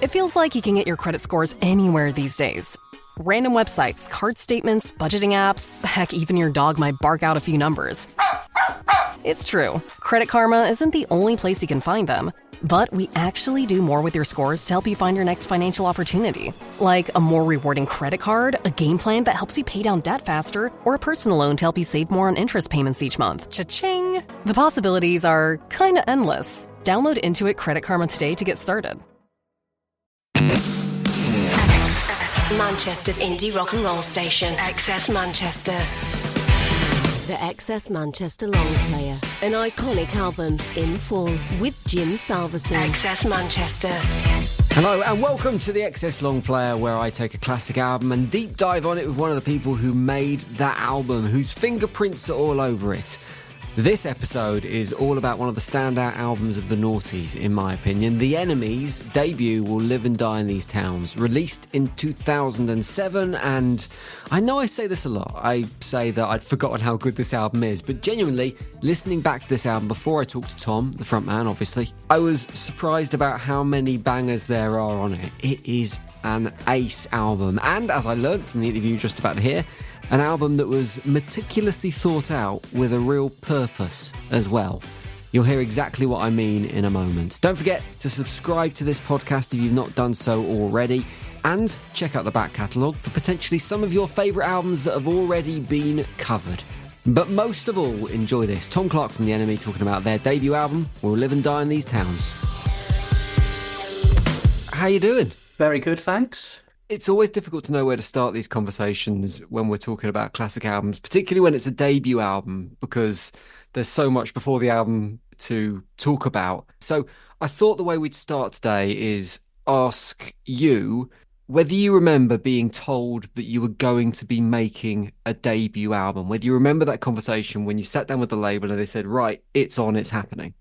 It feels like you can get your credit scores anywhere these days. Random websites, card statements, budgeting apps, heck, even your dog might bark out a few numbers. It's true. Credit Karma isn't the only place you can find them. But we actually do more with your scores to help you find your next financial opportunity. Like a more rewarding credit card, a game plan that helps you pay down debt faster, or a personal loan to help you save more on interest payments each month. Cha-ching! The possibilities are kinda endless. Download Intuit Credit Karma today to get started. Manchester's indie rock and roll station, XS Manchester. The XS Manchester Long Player, an iconic album in full with Jim Salveson. XS Manchester. Hello and welcome to the XS Long Player, where I take a classic album and deep dive on it with one of the people who made that album, whose fingerprints are all over it. This episode is all about one of the standout albums of the noughties, in my opinion. The Enemy's debut, Will Live and Die in These Towns, released in 2007, and I know I say this a lot. I say that I'd forgotten how good this album is, but genuinely, listening back to this album before I talked to Tom, the frontman, obviously, I was surprised about how many bangers there are on it. It is an ace album, and as I learned from the interview just about to hear, an album that was meticulously thought out with a real purpose as well. You'll hear exactly what I mean in a moment. Don't forget to subscribe to this podcast if you've not done so already, and check out the back catalogue for potentially some of your favourite albums that have already been covered. But most of all, enjoy this. Tom Clarke from The Enemy talking about their debut album, Will Live and Die in These Towns. How you doing? Very good, thanks. It's always difficult to know where to start these conversations when we're talking about classic albums, particularly when it's a debut album, because there's so much before the album to talk about. So I thought the way we'd start today is ask you whether you remember being told that you were going to be making a debut album, whether you remember that conversation when you sat down with the label and they said, right, it's on, it's happening.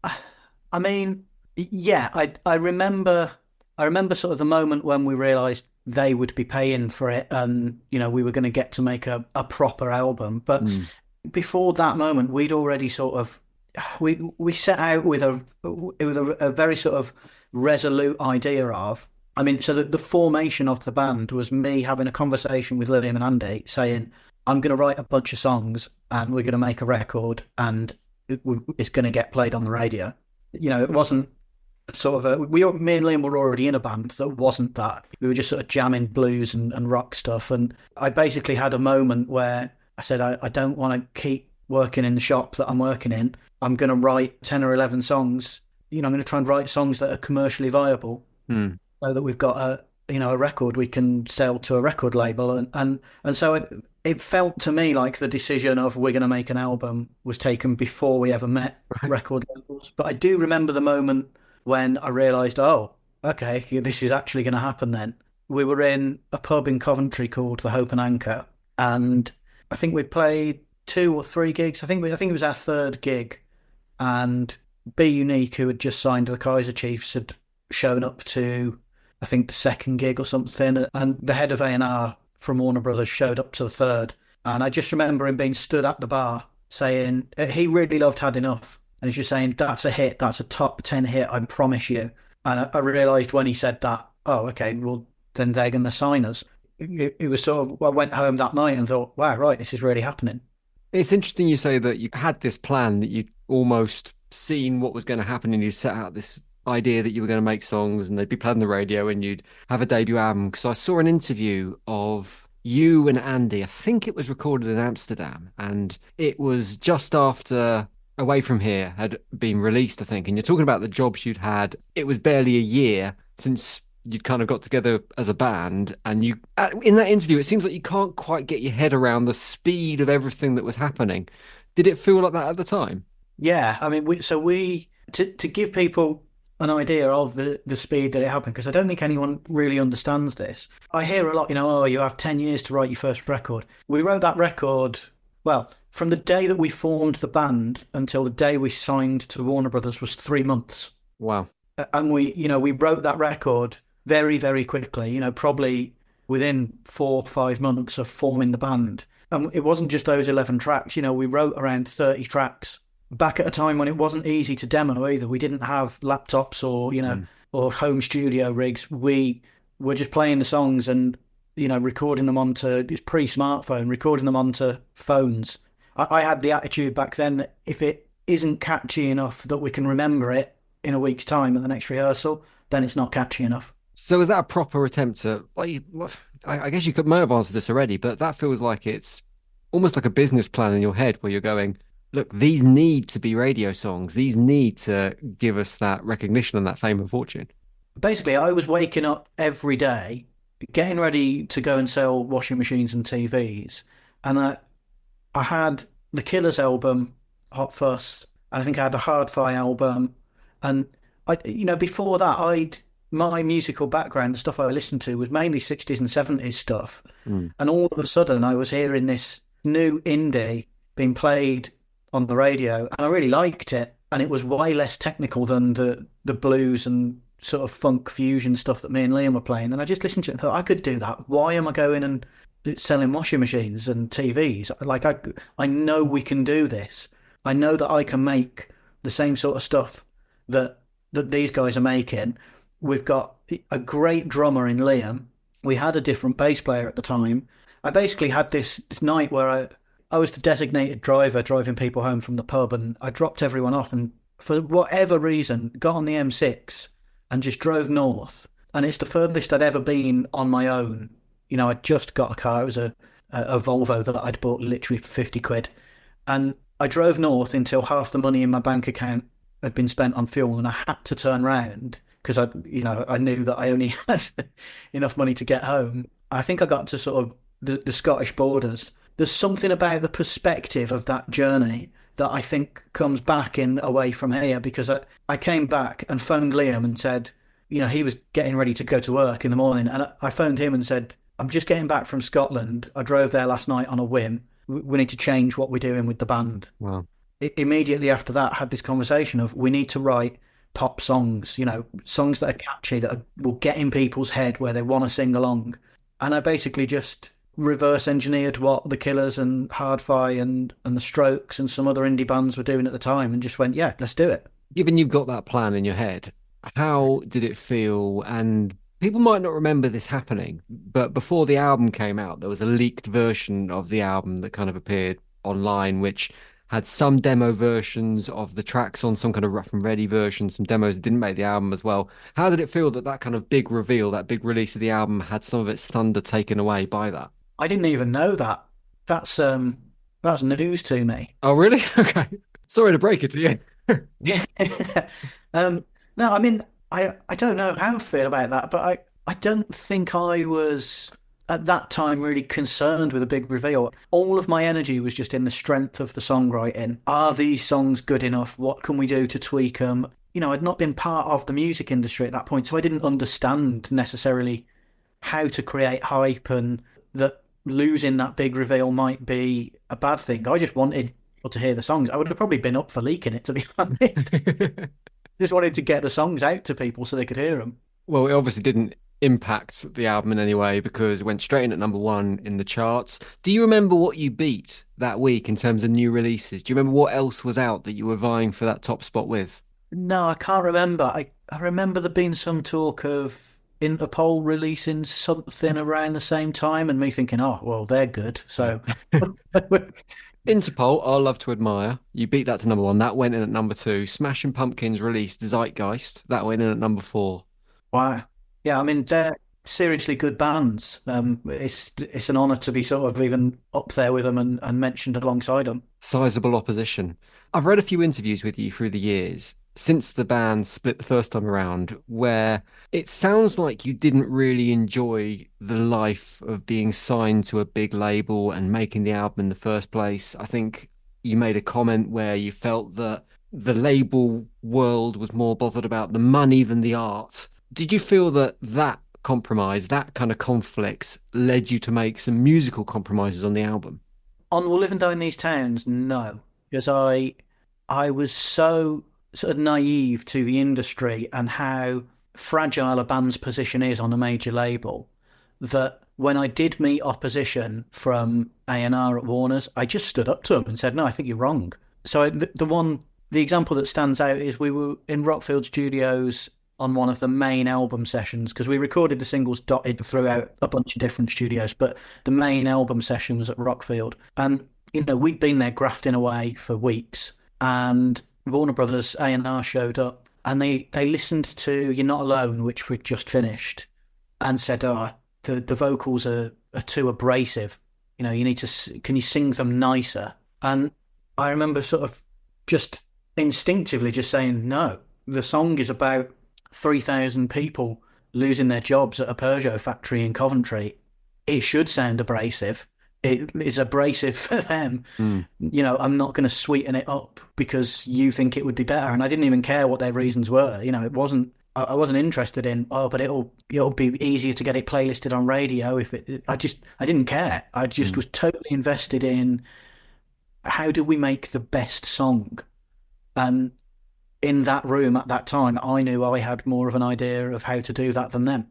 I mean, yeah, I remember sort of the moment when we realised they would be paying for it and, you know, we were going to get to make a proper album. But before that moment, we'd already sort of, we set out with a very sort of resolute idea of, I mean, so the formation of the band was me having a conversation with Liam and Andy saying, I'm going to write a bunch of songs and we're going to make a record and it's going to get played on the radio. You know, it wasn't sort of me and Liam were already in a band that wasn't that. We were just sort of jamming blues and rock stuff. And I basically had a moment where I said, I don't want to keep working in the shop that I'm working in. I'm going to write 10 or 11 songs. You know, I'm going to try and write songs that are commercially viable so that we've got a record we can sell to a record label. And so it felt to me like the decision of we're going to make an album was taken before we ever met record labels. But I do remember the moment when I realised, oh, okay, this is actually going to happen then. We were in a pub in Coventry called the Hope and Anchor, and I think we played 2 or 3 gigs. I think it was our 3rd gig, and Be Unique, who had just signed the Kaiser Chiefs, had shown up to, I think, the 2nd gig or something, and the head of A&R from Warner Brothers showed up to the 3rd. And I just remember him being stood at the bar saying he really loved Had Enough. And he's just saying, that's a hit, that's a top 10 hit, I promise you. And I realised when he said that, oh, okay, well, then they're going to sign us. It was sort of, I went home that night and thought, wow, right, this is really happening. It's interesting you say that you had this plan, that you'd almost seen what was going to happen and you set out this idea that you were going to make songs and they'd be played on the radio and you'd have a debut album. Because I saw an interview of you and Andy, I think it was recorded in Amsterdam, and it was just after Away From Here had been released, I think, and you're talking about the jobs you'd had. It was barely a year since you'd kind of got together as a band, and you, in that interview, it seems like you can't quite get your head around the speed of everything that was happening. Did it feel like that at the time? Yeah, I mean, to give people an idea of the speed that it happened, because I don't think anyone really understands this. I hear a lot, oh, you have 10 years to write your first record. We wrote that record, well, from the day that we formed the band until the day we signed to Warner Brothers was 3 months. Wow. And we wrote that record very, very quickly, probably within 4 or 5 months of forming the band. And it wasn't just those 11 tracks, we wrote around 30 tracks back at a time when it wasn't easy to demo either. We didn't have laptops or, or home studio rigs. We were just playing the songs and, recording them onto, it's pre-smartphone, recording them onto phones. I had the attitude back then that if it isn't catchy enough that we can remember it in a week's time at the next rehearsal, then it's not catchy enough. So is that a proper attempt to, like, I guess may have answered this already, but that feels like it's almost like a business plan in your head where you're going, look, these need to be radio songs. These need to give us that recognition and that fame and fortune. Basically, I was waking up every day, getting ready to go and sell washing machines and TVs, and I had the Killers album, Hot Fuss, and I think I had a Hard-Fi album, and before that, my musical background, the stuff I listened to was mainly 60s and 70s stuff, and all of a sudden I was hearing this new indie being played on the radio, and I really liked it, and it was way less technical than the blues and sort of funk fusion stuff that me and Liam were playing, and I just listened to it and thought, I could do that. Why am I going and selling washing machines and TVs? Like, I know we can do this. I know that I can make the same sort of stuff that these guys are making. We've got a great drummer in Liam. We had a different bass player at the time. I basically had this night where I was the designated driver driving people home from the pub, and I dropped everyone off and for whatever reason got on the M6 and just drove north. And it's the furthest I'd ever been on my own. I'd just got a car. It was a Volvo that I'd bought literally for 50 quid. And I drove north until half the money in my bank account had been spent on fuel, and I had to turn round because I knew that I only had enough money to get home. I think I got to sort of the Scottish borders. There's something about the perspective of that journey that I think comes back in away from here, because I came back and phoned Liam and said, he was getting ready to go to work in the morning, and I phoned him and said, I'm just getting back from Scotland. I drove there last night on a whim. We need to change what we're doing with the band. Wow. Immediately after that, I had this conversation of we need to write pop songs, songs that are catchy, that will get in people's head where they want to sing along. And I basically just reverse engineered what the Killers and Hard-Fi and the Strokes and some other indie bands were doing at the time, and just went, yeah, let's do it. Given you've got that plan in your head, how did it feel? And people might not remember this happening, but before the album came out, there was a leaked version of the album that kind of appeared online, which had some demo versions of the tracks on, some kind of rough and ready version, some demos that didn't make the album as well. How did it feel that kind of big reveal, that big release of the album, had some of its thunder taken away by that? I didn't even know that. That's news to me. Oh, really? Okay. Sorry to break it to you. Yeah. No, I mean, I don't know how I feel about that, but I don't think I was at that time really concerned with a big reveal. All of my energy was just in the strength of the songwriting. Are these songs good enough? What can we do to tweak them? I'd not been part of the music industry at that point, so I didn't understand necessarily how to create hype, and that losing that big reveal might be a bad thing. I just wanted people to hear the songs. I would have probably been up for leaking it, to be honest. Just wanted to get the songs out to people so they could hear them. Well, it obviously didn't impact the album in any way because it went straight in at #1 in the charts. Do you remember what you beat that week in terms of new releases? Do you remember what else was out that you were vying for that top spot with? No, I can't remember. I remember there being some talk of Interpol releasing something around the same time, and me thinking, oh, well, they're good. So Interpol, I'll love to admire. You beat that to #1. That went in at #2. Smashing Pumpkins released Zeitgeist. That went in at #4. Wow. Yeah, I mean, they're seriously good bands. It's an honour to be sort of even up there with them and mentioned alongside them. Sizable opposition. I've read a few interviews with you through the years, since the band split the first time around, where it sounds like you didn't really enjoy the life of being signed to a big label and making the album in the first place. I think you made a comment where you felt that the label world was more bothered about the money than the art. Did you feel that compromise, that kind of conflict, led you to make some musical compromises on the album? On We'll Live and Die in These Towns, no. Because I was so sort of naive to the industry and how fragile a band's position is on a major label, that when I did meet opposition from A&R at Warner's, I just stood up to them and said, no, I think you're wrong. So the example that stands out is we were in Rockfield Studios on one of the main album sessions, because we recorded the singles dotted throughout a bunch of different studios, but the main album session was at Rockfield. And, we'd been there grafting away for weeks, and Warner Brothers A&R showed up, and they listened to You're Not Alone, which we'd just finished, and said, the vocals are too abrasive. You need to, can you sing them nicer? And I remember sort of just instinctively just saying, no, the song is about 3,000 people losing their jobs at a Peugeot factory in Coventry. It should sound abrasive. It is abrasive for them. I'm not going to sweeten it up because you think it would be better. And I didn't even care what their reasons were. It wasn't, I wasn't interested in, but it'll be easier to get it playlisted on radio if I didn't care. I just was totally invested in how do we make the best song? And in that room at that time, I knew I had more of an idea of how to do that than them.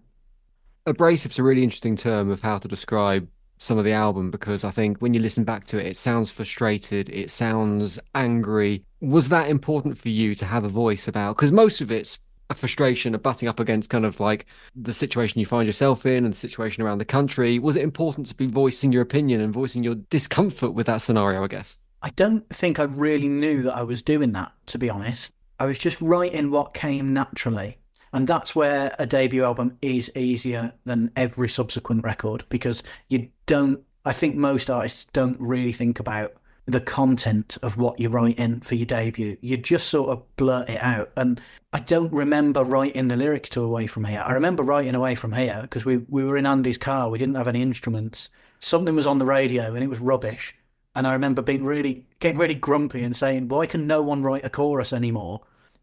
Abrasive's a really interesting term of how to describe some of the album, because I think when you listen back to it, it sounds frustrated, it sounds angry. Was that important for you to have a voice about? Because most of it's a frustration of butting up against kind of like the situation you find yourself in and the situation around the country. Was it important to be voicing your opinion and voicing your discomfort with that scenario, I guess? I don't think I really knew that I was doing that, to be honest. I was just writing what came naturally. And that's where a debut album is easier than every subsequent record, because I think most artists don't really think about the content of what you're writing for your debut. You just sort of blurt it out. And I don't remember writing the lyrics to Away From Here. I remember writing Away From Here because we were in Andy's car. We didn't have any instruments. Something was on the radio and it was rubbish. And I remember getting really grumpy and saying, why can no one write a chorus anymore?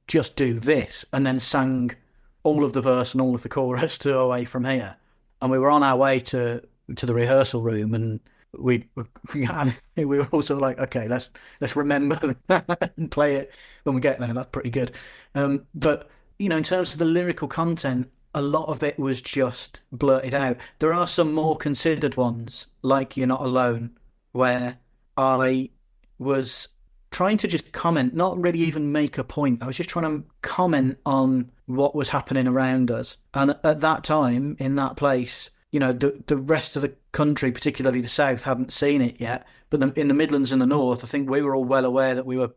Just do this. And then sang all of the verse and all of the chorus to Away From Here. And we were on our way to the rehearsal room, and we were also like, okay, let's remember that and play it when we get there. That's pretty good. But in terms of the lyrical content, a lot of it was just blurted out. There are some more considered ones, like You're Not Alone, where I was trying to just comment, not really even make a point. I was just trying to comment on what was happening around us. And at that time, in that place, the rest of the country, particularly the South, hadn't seen it yet. But in the Midlands and the North, I think we were all well aware that we were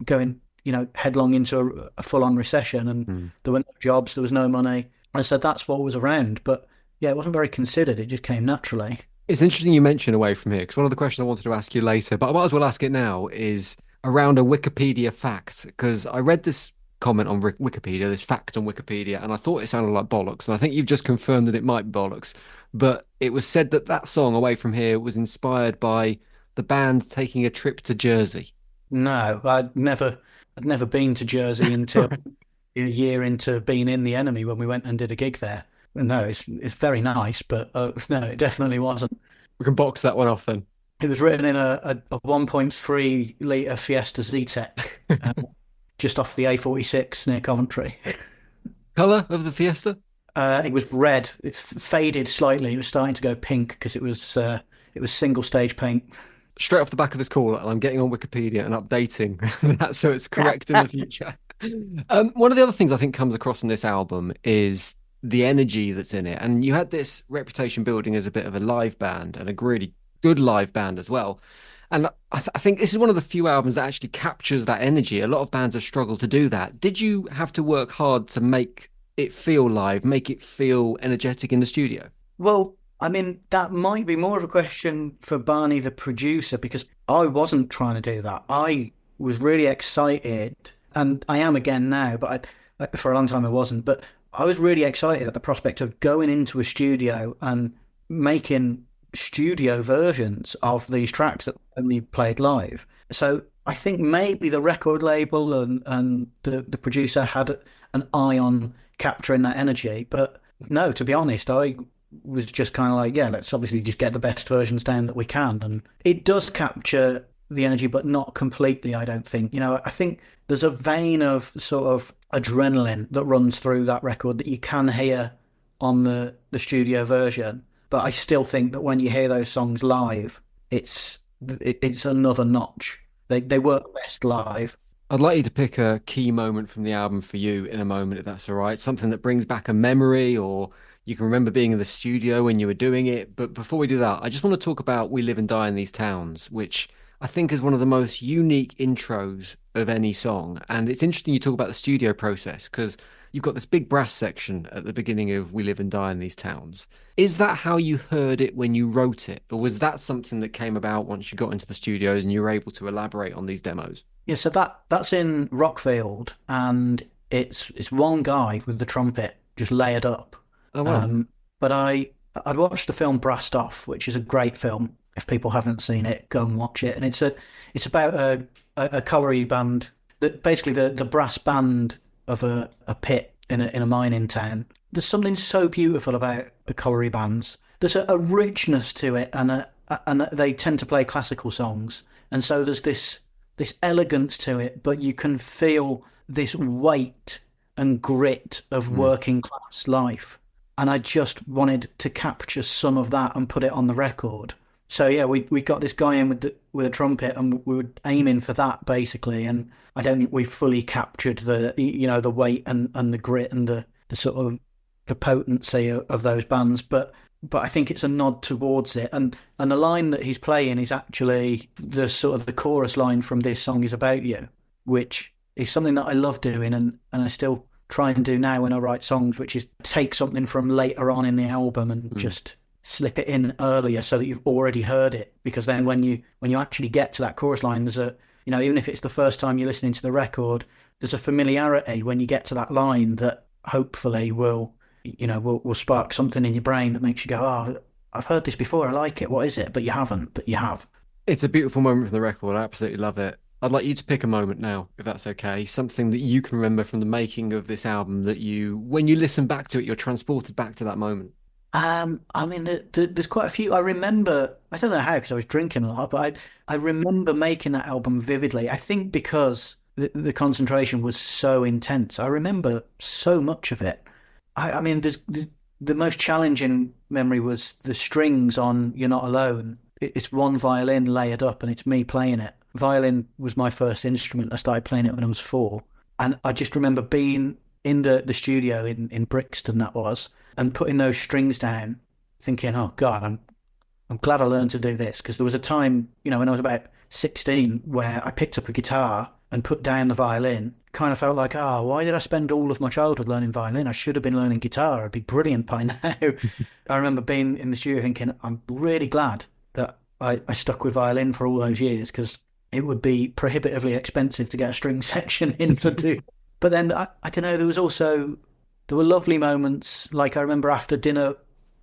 going, headlong into a full-on recession, and there were no jobs, there was no money. And so that's what was around. But yeah, it wasn't very considered. It just came naturally. It's interesting you mention Away From Here, because one of the questions I wanted to ask you later, but I might as well ask it now, is around a Wikipedia fact, because I read this comment on Wikipedia, this fact on Wikipedia, and I thought it sounded like bollocks, and I think you've just confirmed that it might be bollocks, but it was said that song Away From Here was inspired by the band taking a trip to Jersey. No, I'd never been to Jersey until a year into being in the Enemy when we went and did a gig there. No, it's very nice, but no, it definitely wasn't. We can box that one off then. It was written in a 1.3 litre Fiesta Z-Tech, just off the A46 near Coventry. Colour of the Fiesta? It was red. It faded slightly. It was starting to go pink because it was single stage paint. Straight off the back of this call, and I'm getting on Wikipedia and updating that so it's correct in the future. One of the other things I think comes across in this album is the energy that's in it. And you had this reputation building as a bit of a live band, and a really good live band as well. And I think this is one of the few albums that actually captures that energy. A lot of bands have struggled to do that. Did you have to work hard to make it feel live, make it feel energetic in the studio? Well, I mean, that might be more of a question for Barney, the producer, because I wasn't trying to do that. I was really excited, and I am again now, but for a long time I wasn't. But I was really excited at the prospect of going into a studio and making studio versions of these tracks that only played live. So I think maybe the record label and the producer had an eye on capturing that energy. But no, to be honest, I was just kind of like, yeah, let's obviously just get the best versions down that we can. And it does capture the energy, but not completely, I don't think. I think there's a vein of sort of adrenaline that runs through that record that you can hear on the studio version. But I still think that when you hear those songs live, it's another notch. They work best live. I'd like you to pick a key moment from the album for you in a moment, if that's all right. Something that brings back a memory, or you can remember being in the studio when you were doing it. But before we do that, I just want to talk about We Live and Die in These Towns, which I think is one of the most unique intros of any song. And it's interesting you talk about the studio process because you've got this big brass section at the beginning of We Live and Die in These Towns. Is that how you heard it when you wrote it? Or was that something that came about once you got into the studios and you were able to elaborate on these demos? Yeah, so that's in Rockfield, and it's one guy with the trumpet just layered up. Oh, wow. Um, but I'd watched the film Brassed Off, which is a great film. If people haven't seen it, go and watch it. And it's about a colliery band that basically the brass band of a pit in a mining town. There's something so beautiful about the colliery bands. There's a richness to it, and they tend to play classical songs, and so there's this elegance to it, but you can feel this weight and grit of working class life. And I just wanted to capture some of that and put it on the record. So yeah, we got this guy in with a trumpet, and we were aiming for that basically. And I don't think we fully captured the weight and the grit and the sort of the potency of those bands, but I think it's a nod towards it. And the line that he's playing is actually the sort of the chorus line from This Song Is About You, which is something that I love doing, and I still try and do now when I write songs, which is take something from later on in the album and just slip it in earlier so that you've already heard it. Because then when you actually get to that chorus line, there's even if it's the first time you're listening to the record, there's a familiarity when you get to that line that hopefully will spark something in your brain that makes you go, oh, I've heard this before, I like it, what is it? But you haven't, but you have. It's a beautiful moment from the record. I absolutely love it. I'd like you to pick a moment now, if that's okay. Something that you can remember from the making of this album that when you listen back to it, you're transported back to that moment. I mean, there's quite a few. I remember, I don't know how, because I was drinking a lot, but I remember making that album vividly. I think because the concentration was so intense. I remember so much of it. I mean, the most challenging memory was the strings on You're Not Alone. It's one violin layered up, and it's me playing it. Violin was my first instrument. I started playing it when I was 4. And I just remember being in the studio in Brixton, that was, and putting those strings down, thinking, oh God, I'm glad I learned to do this. Because there was a time, when I was about 16, where I picked up a guitar and put down the violin. Kind of felt like, oh, why did I spend all of my childhood learning violin? I should have been learning guitar. I'd be brilliant by now. I remember being in the studio thinking, I'm really glad that I stuck with violin for all those years, because it would be prohibitively expensive to get a string section in to do. But then, I don't know, there were lovely moments. Like I remember after dinner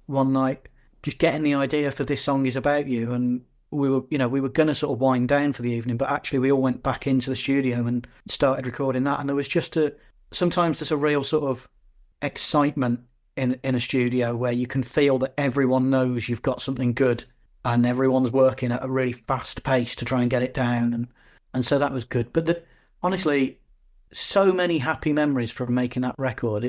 one night, just getting the idea for This Song Is About You, and we were going to sort of wind down for the evening, but actually we all went back into the studio and started recording that. And there was sometimes there's a real sort of excitement in a studio where you can feel that everyone knows you've got something good and everyone's working at a really fast pace to try and get it down. And so that was good. But honestly, so many happy memories from making that record.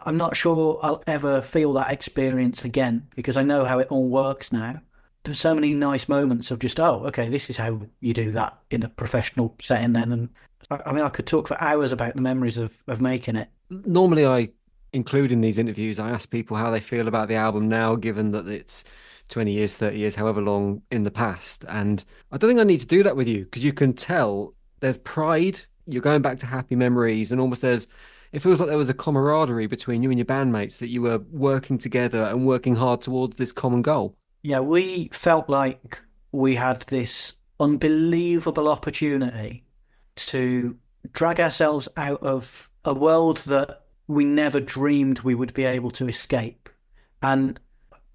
I'm not sure I'll ever feel that experience again, because I know how it all works now. There's so many nice moments of just, oh, okay, this is how you do that in a professional setting then. And I mean, I could talk for hours about the memories of making it. Normally, I include in these interviews, I ask people how they feel about the album now, given that it's 20 years, 30 years, however long in the past. And I don't think I need to do that with you, because you can tell there's pride. You're going back to happy memories, and almost it feels like there was a camaraderie between you and your bandmates, that you were working together and working hard towards this common goal. Yeah, we felt like we had this unbelievable opportunity to drag ourselves out of a world that we never dreamed we would be able to escape. And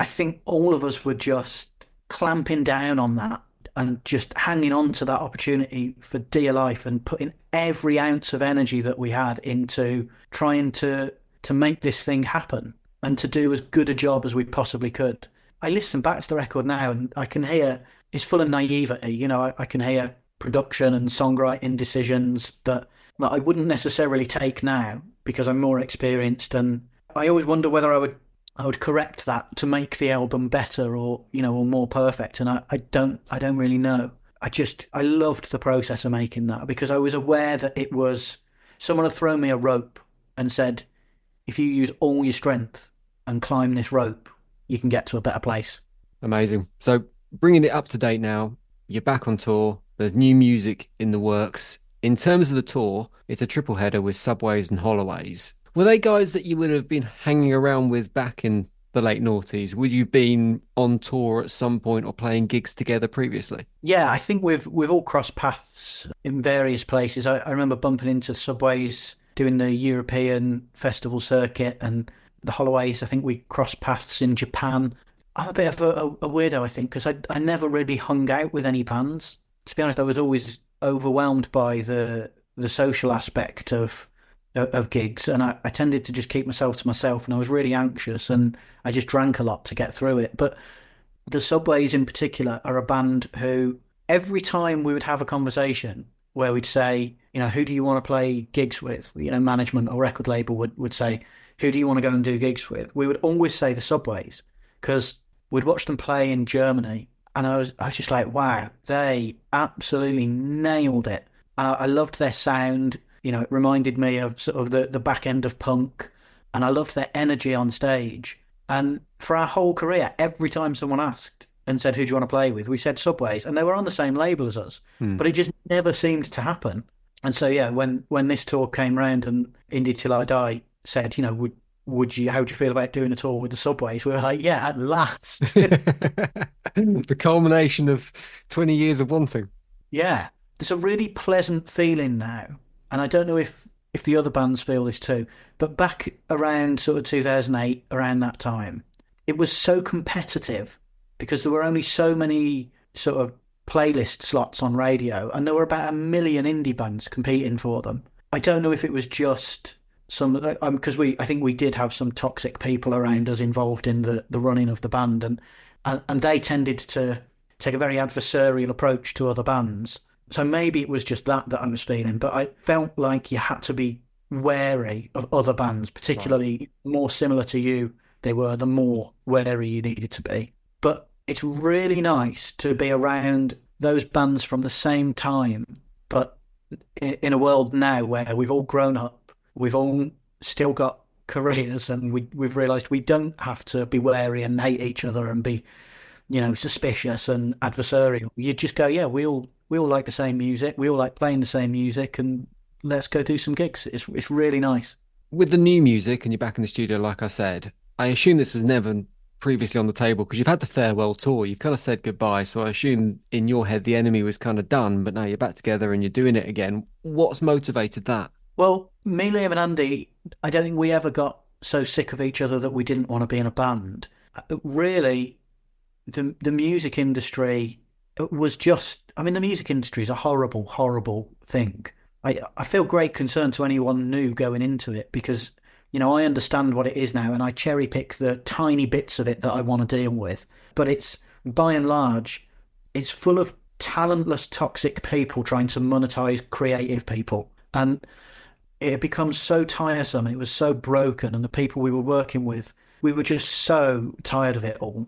I think all of us were just clamping down on that and just hanging on to that opportunity for dear life, and putting every ounce of energy that we had into trying to make this thing happen and to do as good a job as we possibly could. I listen back to the record now and I can hear it's full of naivety. I can hear production and songwriting decisions that I wouldn't necessarily take now because I'm more experienced, and I always wonder whether I would correct that to make the album better or more perfect. And I don't really know. I loved the process of making that because I was aware that it was someone had thrown me a rope and said, if you use all your strength and climb this rope, you can get to a better place. Amazing. So bringing it up to date now, you're back on tour. There's new music in the works. In terms of the tour, it's a triple header with Subways and Holloways. Were they guys that you would have been hanging around with back in the late noughties? Would you have been on tour at some point or playing gigs together previously? Yeah, I think we've all crossed paths in various places. I remember bumping into Subways doing the European festival circuit and the Holloways. I think we crossed paths in Japan. I'm a bit of a weirdo, I think, because I never really hung out with any bands. To be honest, I was always overwhelmed by the social aspect of gigs, and I tended to just keep myself to myself, and I was really anxious, and I just drank a lot to get through it. But the Subways in particular are a band who every time we would have a conversation where we'd say, who do you want to play gigs with? Management or record label would say, who do you want to go and do gigs with? We would always say the Subways because we'd watch them play in Germany, and I was just like, wow, they absolutely nailed it. And I loved their sound. It reminded me of sort of the back end of punk, and I loved their energy on stage. And for our whole career, every time someone asked and said, who do you want to play with? We said Subways, and they were on the same label as us, but it just never seemed to happen. And so, yeah, when this tour came round and Indie Till I Die said, would you, how do you feel about doing a tour with the Subways? We were like, yeah, at last. The culmination of 20 years of wanting. Yeah, there's a really pleasant feeling now. And I don't know if the other bands feel this too, but back around sort of 2008, around that time, it was so competitive because there were only so many sort of playlist slots on radio, and there were about 1 million indie bands competing for them. I don't know if it was just some because I think we did have some toxic people around us involved in the running of the band, and they tended to take a very adversarial approach to other bands. So maybe it was just that I was feeling, but I felt like you had to be wary of other bands, particularly more similar to you they were, the more wary you needed to be. But it's really nice to be around those bands from the same time, but in a world now where we've all grown up, we've all still got careers, and we've realised we don't have to be wary and hate each other and be, suspicious and adversarial. You just go, yeah, we all like the same music, we all like playing the same music, and let's go do some gigs. It's really nice. With the new music and you're back in the studio, like I said, I assume this was never previously on the table because you've had the farewell tour, you've kind of said goodbye, so I assume in your head the Enemy was kind of done, but now you're back together and you're doing it again. What's motivated that? Well, me, Liam and Andy, I don't think we ever got so sick of each other that we didn't want to be in a band. Really, the music industry was just, the music industry is a horrible, horrible thing. I feel great concern to anyone new going into it because, I understand what it is now and I cherry pick the tiny bits of it that I want to deal with. But it's, by and large, it's full of talentless, toxic people trying to monetize creative people. And it becomes so tiresome and it was so broken, and the people we were working with, we were just so tired of it all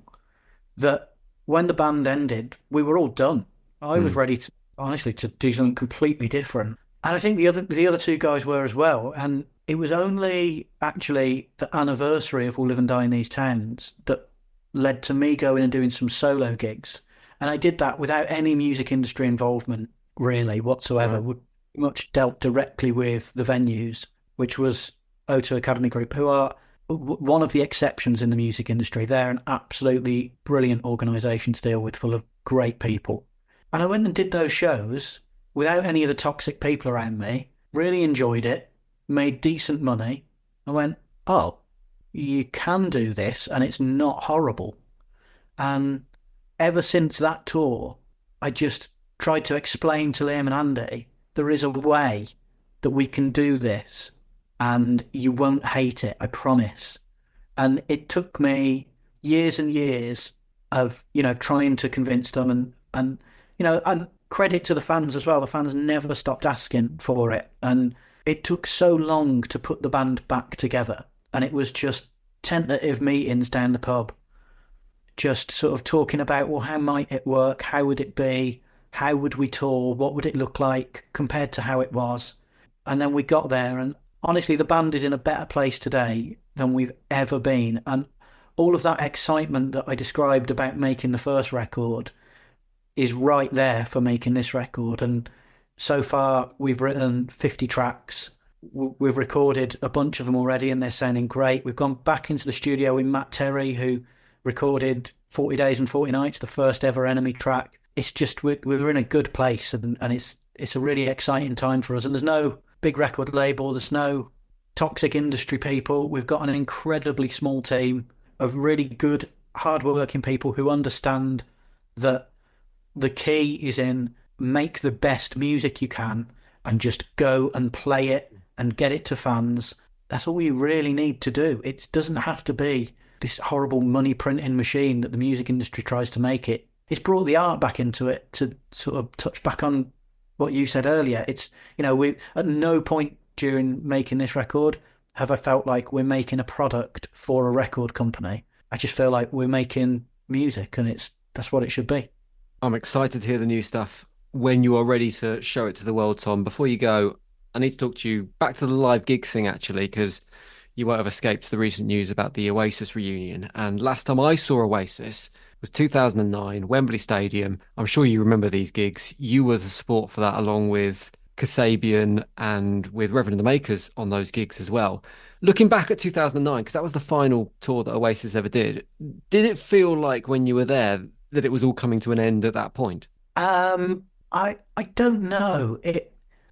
that when the band ended, we were all done. I was ready to, honestly, to do something completely different. And I think the other two guys were as well. And it was only actually the anniversary of We'll Live and Die in These Towns that led to me going and doing some solo gigs. And I did that without any music industry involvement, really, whatsoever. Right. Much dealt directly with the venues, which was O2 Academy Group, who are one of the exceptions in the music industry. They're an absolutely brilliant organisation to deal with, full of great people. And I went and did those shows without any of the toxic people around me, really enjoyed it, made decent money. I went, oh, you can do this and it's not horrible. And ever since that tour, I just tried to explain to Liam and Andy, there is a way that we can do this and you won't hate it, I promise. And it took me years and years of, trying to convince them and credit to the fans as well. The fans never stopped asking for it. And it took so long to put the band back together. And it was just tentative meetings down the pub, just sort of talking about, well, how might it work? How would it be? how would we tour? What would it look like compared to how it was? And then we got there, and honestly, the band is in a better place today than we've ever been. And all of that excitement that I described about making the first record is right there for making this record. And so far, we've written 50 tracks. We've recorded a bunch of them already, and they're sounding great. We've gone back into the studio with Matt Terry, who recorded 40 Days and 40 Nights, the first ever Enemy track. It's just, we're in a good place, and it's a really exciting time for us. And there's no big record label, there's no toxic industry people. We've got an incredibly small team of really good, hard-working people who understand that the key is in make the best music you can and just go and play it and get it to fans. That's all you really need to do. It doesn't have to be this horrible money printing machine that the music industry tries to make it. It's brought the art back into it, to sort of touch back on what you said earlier. It's, we at no point during making this record have I felt like we're making a product for a record company. I just feel like we're making music, and that's what it should be. I'm excited to hear the new stuff when you are ready to show it to the world, Tom. Before you go, I need to talk to you back to the live gig thing, actually, because you won't have escaped the recent news about the Oasis reunion. And last time I saw Oasis was 2009, Wembley Stadium. I'm sure you remember these gigs. You were the support for that, along with Kasabian and with Reverend and the Makers on those gigs as well. Looking back at 2009, because that was the final tour that Oasis ever did it feel like when you were there that it was all coming to an end at that point? I don't know.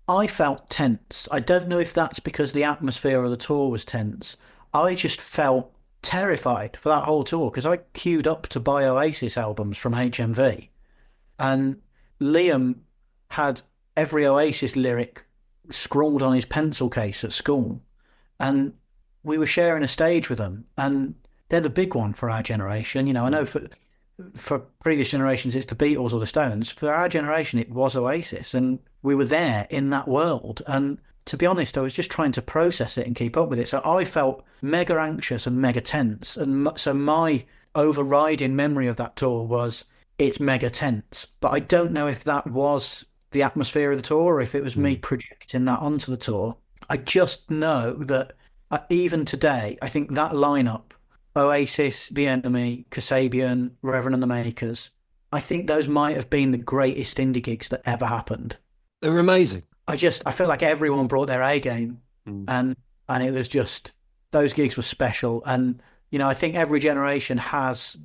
I felt tense. I don't know if that's because the atmosphere of the tour was tense. I just felt terrified for that whole tour, because I queued up to buy Oasis albums from HMV, and Liam had every Oasis lyric scrawled on his pencil case at school, and we were sharing a stage with them, and they're the big one for our generation. I know for previous generations it's the Beatles or the Stones. For our generation it was Oasis, and we were there in that world. And to be honest, I was just trying to process it and keep up with it. So I felt mega anxious and mega tense. And so my overriding memory of that tour was it's mega tense. But I don't know if that was the atmosphere of the tour or if it was me projecting that onto the tour. I just know that even today, I think that lineup, Oasis, The Enemy, Kasabian, Reverend and the Makers, I think those might have been the greatest indie gigs that ever happened. They were amazing. I feel like everyone brought their A game, and it was just, those gigs were special. And I think every generation has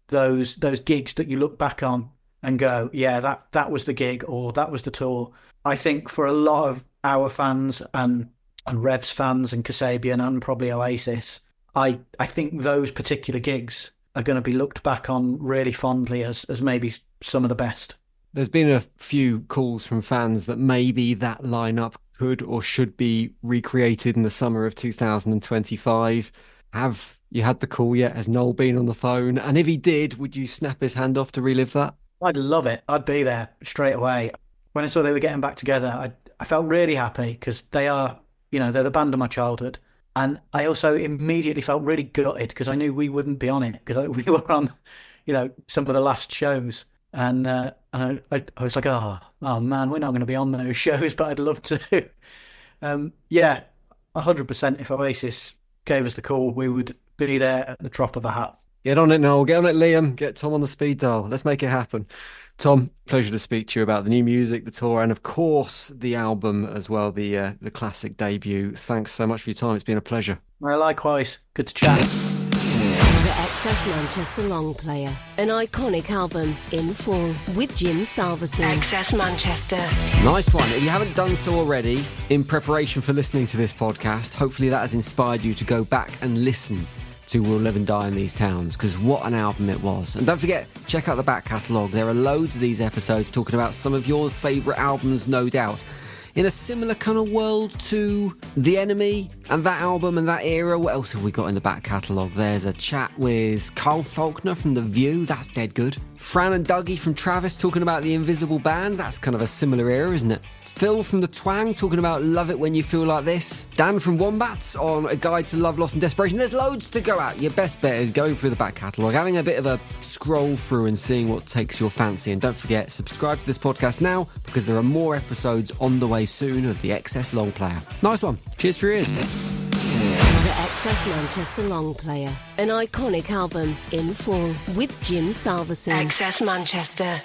those gigs that you look back on and go, yeah, that was the gig, or that was the tour. I think for a lot of our fans and Rev's fans and Kasabian and probably Oasis, I think those particular gigs are going to be looked back on really fondly as maybe some of the best. There's been a few calls from fans that maybe that lineup could or should be recreated in the summer of 2025. Have you had the call yet? Has Noel been on the phone? And if he did, would you snap his hand off to relive that? I'd love it. I'd be there straight away. When I saw they were getting back together, I felt really happy, because they are, they're the band of my childhood. And I also immediately felt really gutted, because I knew we wouldn't be on it, because we were on, some of the last shows. And I was like, oh man, we're not going to be on those shows, but I'd love to. 100%. If Oasis gave us the call, we would be there at the drop of a hat. Get on it, Noel. Get on it, Liam. Get Tom on the speed dial. Let's make it happen. Tom, pleasure to speak to you about the new music, the tour, and of course the album as well, the classic debut. Thanks so much for your time. It's been a pleasure. Well, likewise. Good to chat. The Excess Manchester Long Player, an iconic album in full with Jim Salveson. Excess Manchester. Nice one. If you haven't done so already, in preparation for listening to this podcast, hopefully that has inspired you to go back and listen to We'll Live and Die in These Towns, because what an album it was. And don't forget, check out the back catalogue. There are loads of these episodes talking about some of your favourite albums, no doubt. In a similar kind of world to The Enemy and that album and that era, what else have we got in the back catalogue? There's a chat with Carl Faulkner from The View. That's dead good. Fran and Dougie from Travis talking about The Invisible Band. That's kind of a similar era, isn't it? Phil from The Twang talking about Love It When You Feel Like This. Dan from Wombats on A Guide to Love, Loss and Desperation. There's loads to go at. Your best bet is going through the back catalogue, having a bit of a scroll through and seeing what takes your fancy. And don't forget, subscribe to this podcast now, because there are more episodes on the way soon of the XS Long Player. Nice one. Cheers for your ears. The XS Manchester Long Player, an iconic album in full with Jim Salveson. XS Manchester.